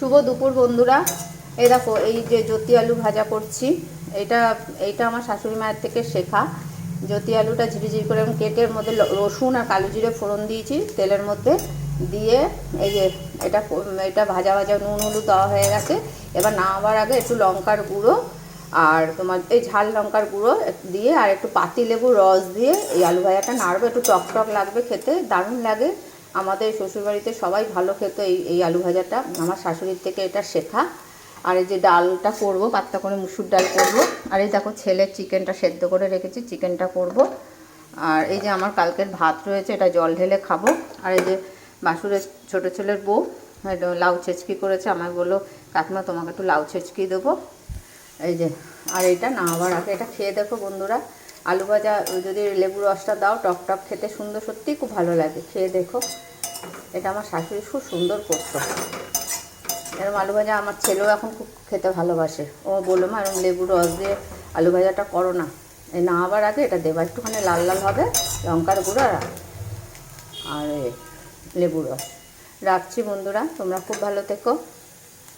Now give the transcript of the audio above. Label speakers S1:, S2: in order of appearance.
S1: শুভ দুপুর বন্ধুরা। এই দেখো, এই যে জ্যোতি আলু ভাজা করছি, এইটা আমার শাশুড়ি মায়ের থেকে শেখা। জ্যোতি আলুটা ঝিরিঝিরি করে আমি কেটে এর মধ্যে রসুন আর কালো জিরে ফোড়ন দিয়েছি তেলের মধ্যে দিয়ে। এই যে এটা ভাজা ভাজা নুন হলুদ দেওয়া হয়ে গেছে। এবার নামাবার আগে একটু লঙ্কার গুঁড়ো আর তোমার এই ঝাল লঙ্কার গুঁড়ো দিয়ে আর একটু পাতি লেবুর রস দিয়ে এই আলু ভাজাটা নাড়বো। একটু টক টক লাগবে, খেতে দারুণ লাগে। আমাদের শ্বশুরবাড়িতে সবাই ভালো খেত এই আলু ভাজাটা, আমার শাশুড়ির থেকে এটা শেখা। আর এই যে ডালটা করব, পাতলা করে মুসুর ডাল করব। আর এই দেখো ছেলের চিকেনটা সেদ্ধ করে রেখেছি, চিকেনটা করব। আর এই যে আমার কালকের ভাত রয়েছে, এটা জল ঢেলে খাবো। আর এই যে বাসুরের ছোটো ছেলের বউ লাউ ছেচকি করেছে, আমায় বললো কাকিমা তোমাকে একটু লাউ ছেচকি দেবো। এই যে, আর এইটা নামাবার আগে এটা খেয়ে দেখো বন্ধুরা। আলু ভাজা যদি লেবু রসটা দাও, টক টক খেতে সুন্দর, সত্যিই খুব ভালো লাগে। খেয়ে দেখো, এটা আমার শাশুড়ি খুব সুন্দর করতো। এরকম আলু ভাজা আমার ছেলেও এখন খুব খেতে ভালোবাসে। ও বললো মা এরকম লেবু রস দিয়ে আলু ভাজাটা করো না। এই নামাবার আগে এটা দেবা, একটুখানি লাল লাল হবে, লঙ্কার গুঁড়ো আর লেবু রস। রাখছি বন্ধুরা, তোমরা খুব ভালো থেকো।